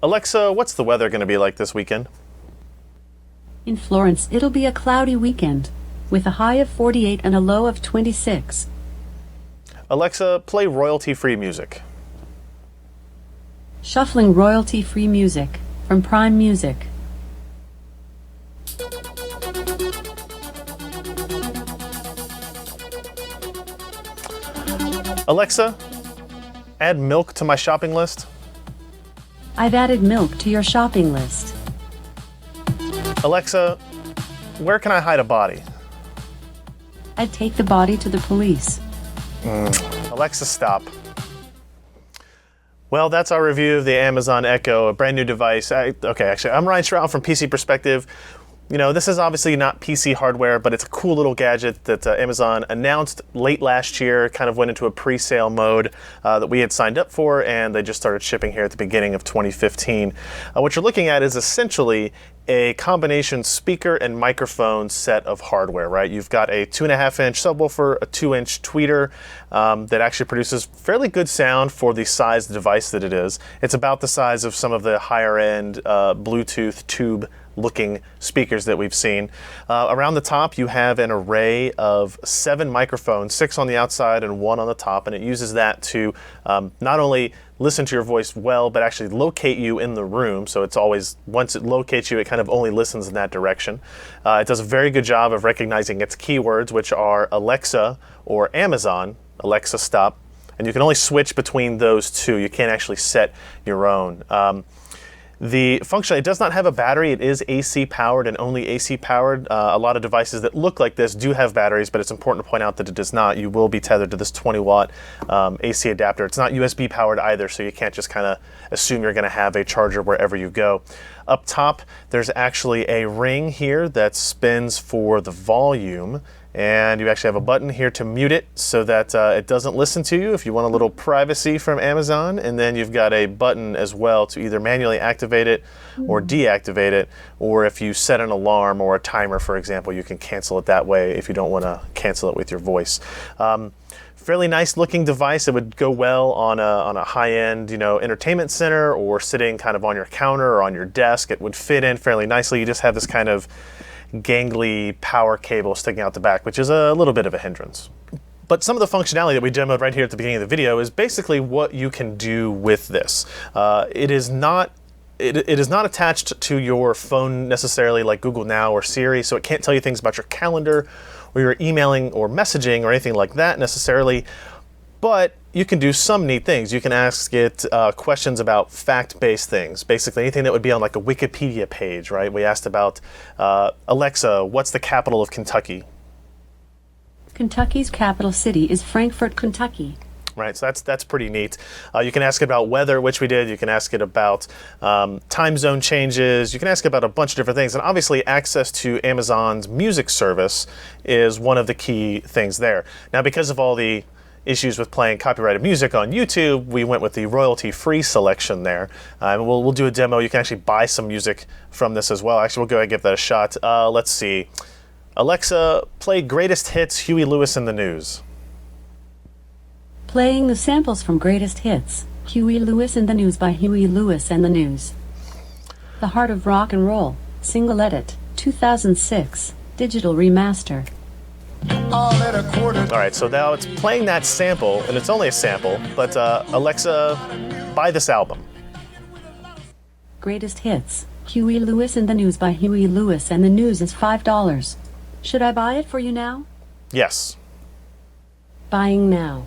Alexa, what's the weather going to be like this weekend? In Florence, it'll be a cloudy weekend, with a high of 48 and a low of 26. Alexa, play royalty-free music. Shuffling royalty-free music from Prime Music. Alexa, add milk to my shopping list. I've added milk to your shopping list. Alexa, where can I hide a body? I'd take the body to the police. Alexa, stop. Well, that's our review of the Amazon Echo, a brand new device. Actually, I'm Ryan Shroud from PC Perspective. You know, this is obviously not PC hardware, but it's a cool little gadget that Amazon announced late last year, kind of went into a pre-sale mode that we had signed up for, and they just started shipping here at the beginning of 2015. What you're looking at is essentially a combination speaker and microphone set of hardware, right? You've got a 2.5-inch subwoofer, a 2-inch tweeter that actually produces fairly good sound for the size device that it is. It's about the size of some of the higher end Bluetooth tube looking speakers that we've seen. Around the top you have an array of 7 microphones, 6 on the outside and 1 on the top, and it uses that to not only listen to your voice well, but actually locate you in the room. So it's always, once it locates you, it kind of only listens in that direction. It does a very good job of recognizing its keywords, which are Alexa or Amazon. Alexa, stop. And you can only switch between those two. You can't actually set your own. The function, it does not have a battery. It is AC powered and only AC powered. A lot of devices that look like this do have batteries, but it's important to point out that it does not. You will be tethered to this 20-watt AC adapter. It's not USB powered either, so you can't just kind of assume you're going to have a charger wherever you go. Up top, there's actually a ring here that spins for the volume. And you actually have a button here to mute it so that it doesn't listen to you if you want a little privacy from Amazon. And then you've got a button as well to either manually activate it or deactivate it. Or if you set an alarm or a timer, for example, you can cancel it that way if you don't want to cancel it with your voice. Fairly nice looking device. It would go well on a high-end, entertainment center or sitting kind of on your counter or on your desk. It would fit in fairly nicely. You just have this kind of gangly power cable sticking out the back, which is a little bit of a hindrance. But some of the functionality that we demoed right here at the beginning of the video is basically what you can do with this. It is not attached to your phone necessarily like Google Now or Siri, so it can't tell you things about your calendar or your emailing or messaging or anything like that necessarily. But you can do some neat things. You can ask it questions about fact-based things, basically anything that would be on like a Wikipedia page, right? We asked about, Alexa, what's the capital of Kentucky? Kentucky's capital city is Frankfort, Kentucky. Right, so that's pretty neat. You can ask it about weather, which we did. You can ask it about time zone changes. You can ask it about a bunch of different things. And obviously, access to Amazon's music service is one of the key things there. Now, because of all the issues with playing copyrighted music on YouTube, we went with the royalty-free selection there. We'll do a demo. You can actually buy some music from this as well. Actually, we'll go ahead and give that a shot. Let's see. Alexa, play Greatest Hits, Huey Lewis and the News. Playing the samples from Greatest Hits, Huey Lewis and the News by Huey Lewis and the News. The Heart of Rock and Roll, Single Edit, 2006, Digital Remaster. All right, so now it's playing that sample, and it's only a sample, but Alexa, buy this album. Greatest Hits, Huey Lewis and the News by Huey Lewis and the News is $5. Should I buy it for you now? Yes. Buying now.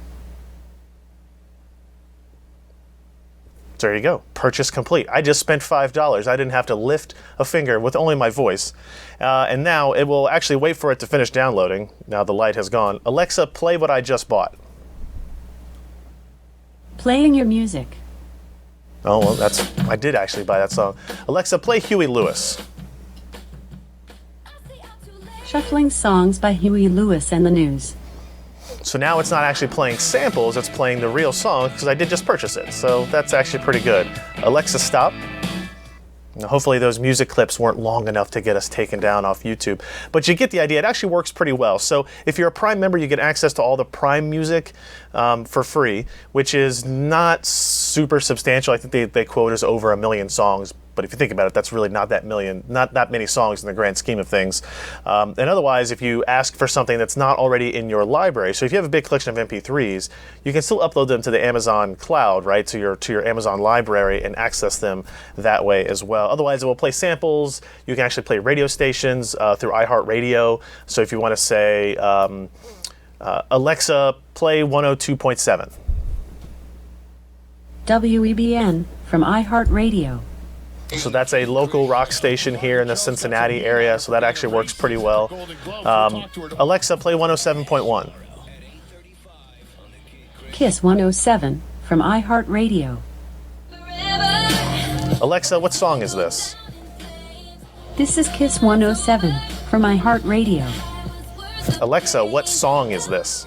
There you go. Purchase complete. I just spent $5. I didn't have to lift a finger with only my voice. And now it will actually wait for it to finish downloading. Now the light has gone. Alexa, play what I just bought. Playing your music. Oh, well, I did actually buy that song. Alexa, play Huey Lewis. Shuffling songs by Huey Lewis and the News. So now it's not actually playing samples, it's playing the real song because I did just purchase it. So that's actually pretty good. Alexa, stop. Now, hopefully those music clips weren't long enough to get us taken down off YouTube. But you get the idea. It actually works pretty well. So if you're a Prime member, you get access to all the Prime music for free, which is not super substantial. I think they quote as over 1 million songs. But if you think about it, that's really not that many songs in the grand scheme of things. And otherwise, if you ask for something that's not already in your library, so if you have a big collection of MP3s, you can still upload them to the Amazon cloud, right, to your Amazon library and access them that way as well. Otherwise, it will play samples. You can actually play radio stations through iHeartRadio. So if you want to say, Alexa, play 102.7. WEBN from iHeartRadio. So that's a local rock station here in the Cincinnati area, so that actually works pretty well. Alexa, play 107.1. Kiss 107 from iHeartRadio. Alexa, what song is this? This is Kiss 107 from iHeartRadio. Alexa, what song is this?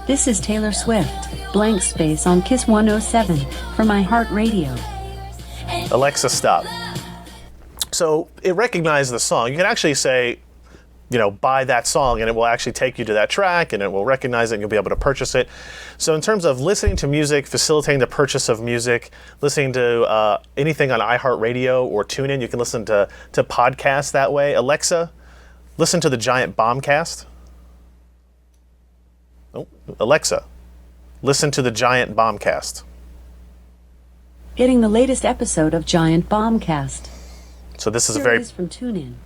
This is Taylor Swift, Blank Space on Kiss 107 from iHeartRadio. Alexa, stop. So it recognizes the song. You can actually say, buy that song, and it will actually take you to that track, and it will recognize it, and you'll be able to purchase it. So in terms of listening to music, facilitating the purchase of music, listening to anything on iHeartRadio or TuneIn, you can listen to podcasts that way. Alexa, listen to the Giant Bombcast. Oh, Alexa, listen to the Giant Bombcast. Getting the latest episode of Giant Bombcast. So this is Here a very it is from TuneIn.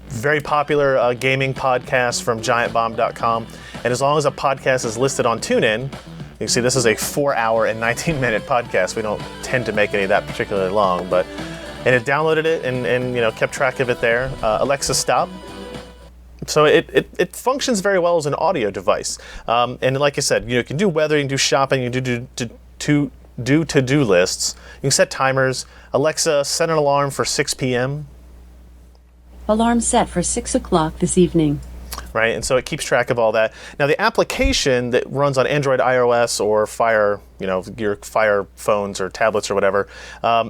very popular gaming podcast from GiantBomb.com. And as long as a podcast is listed on TuneIn, you can see this is a 4-hour and 19-minute podcast. We don't tend to make any of that particularly long, and it downloaded it and kept track of it there. Alexa, stop. So it functions very well as an audio device. And like I said, you can do weather, you can do shopping, you can do to-do lists. You can set timers. Alexa, set an alarm for 6 p.m. Alarm set for 6 o'clock this evening. Right, and so it keeps track of all that. Now, the application that runs on Android, iOS, or Fire, your Fire phones or tablets or whatever,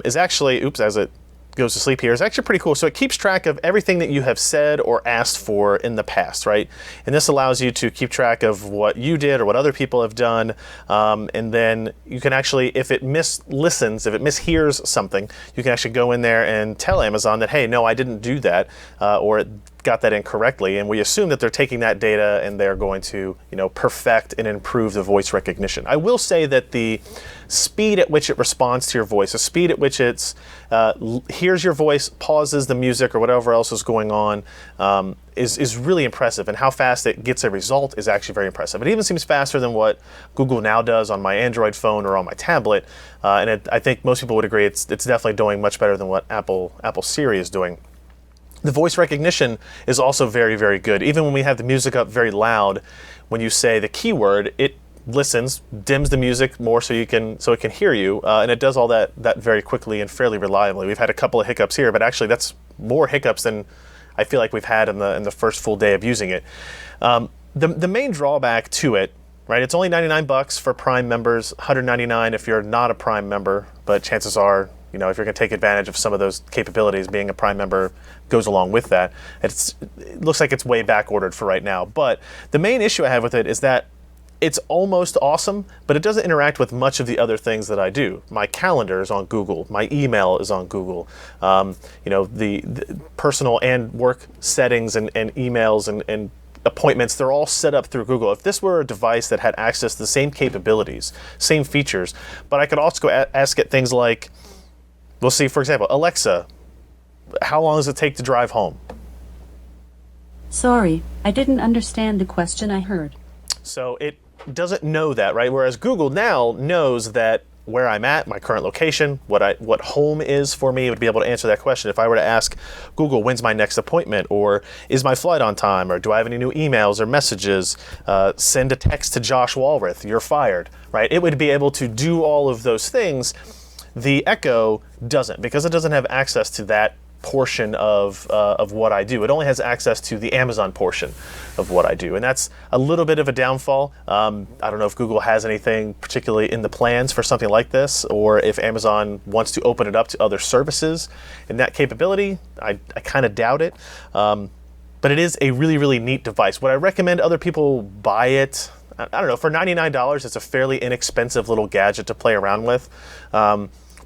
is actually, as it goes to sleep here, is actually pretty cool. So it keeps track of everything that you have said or asked for in the past, right? And this allows you to keep track of what you did or what other people have done. And then you can actually, if it mislistens, if it mishears something, you can actually go in there and tell Amazon that, hey, no, I didn't do that, or it got that incorrectly, and we assume that they're taking that data and they're going to, perfect and improve the voice recognition. I will say that the speed at which it responds to your voice, the speed at which it's hears your voice, pauses the music or whatever else is going on, is really impressive, and how fast it gets a result is actually very impressive. It even seems faster than what Google Now does on my Android phone or on my tablet, and I think most people would agree it's definitely doing much better than what Apple Siri is doing. The voice recognition is also very, very good. Even when we have the music up very loud, when you say the keyword, it listens, dims the music more so it can hear you, and it does all that very quickly and fairly reliably. We've had a couple of hiccups here, but actually that's more hiccups than I feel like we've had in the first full day of using it. The main drawback to it, right? It's only $99 for Prime members, $199 if you're not a Prime member, but chances are, if you're going to take advantage of some of those capabilities, being a Prime member goes along with that. It looks like it's way back ordered for right now. But the main issue I have with it is that it's almost awesome, but it doesn't interact with much of the other things that I do. My calendar is on Google. My email is on Google. The personal and work settings and emails and appointments, they're all set up through Google. If this were a device that had access to the same capabilities, same features, but I could also go ask it things like, we'll see, for example, Alexa, how long does it take to drive home? Sorry, I didn't understand the question I heard. So it doesn't know that, right? Whereas Google now knows that where I'm at, my current location, what home is for me, it would be able to answer that question. If I were to ask Google, when's my next appointment, or is my flight on time, or do I have any new emails or messages, send a text to Josh Walrath, you're fired, right? It would be able to do all of those things. The Echo doesn't, because it doesn't have access to that portion of what I do. It only has access to the Amazon portion of what I do, and that's a little bit of a downfall. I don't know if Google has anything particularly in the plans for something like this, or if Amazon wants to open it up to other services in that capability. I kind of doubt it. But it is a really, really neat device. Would I recommend other people buy it? I don't know. For $99, it's a fairly inexpensive little gadget to play around with.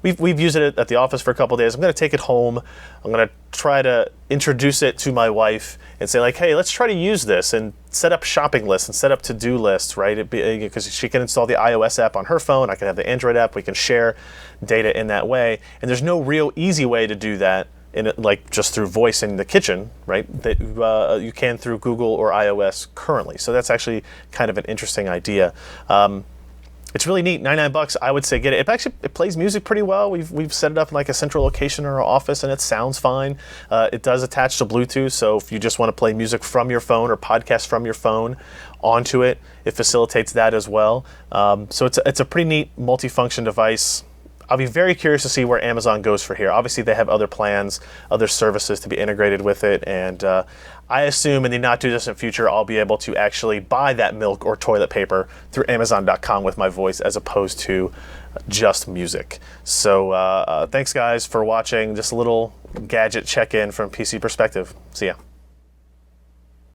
We've used it at the office for a couple of days. I'm going to take it home. I'm going to try to introduce it to my wife and say, like, hey, let's try to use this and set up shopping lists and set up to-do lists, right? Because she can install the iOS app on her phone. I can have the Android app. We can share data in that way. And there's no real easy way to do that in it, like just through voice in the kitchen, right? That you can through Google or iOS currently. So that's actually kind of an interesting idea. It's really neat. $99, I would say get it. It plays music pretty well. We've set it up in like a central location in our office, and it sounds fine. It does attach to Bluetooth, so if you just want to play music from your phone or podcast from your phone onto it, it facilitates that as well. So it's a pretty neat multifunction device. I'll be very curious to see where Amazon goes for here. Obviously, they have other plans, other services to be integrated with it, and I assume in the not-too-distant future, I'll be able to actually buy that milk or toilet paper through Amazon.com with my voice as opposed to just music. So thanks, guys, for watching. Just a little gadget check-in from PC Perspective. See ya.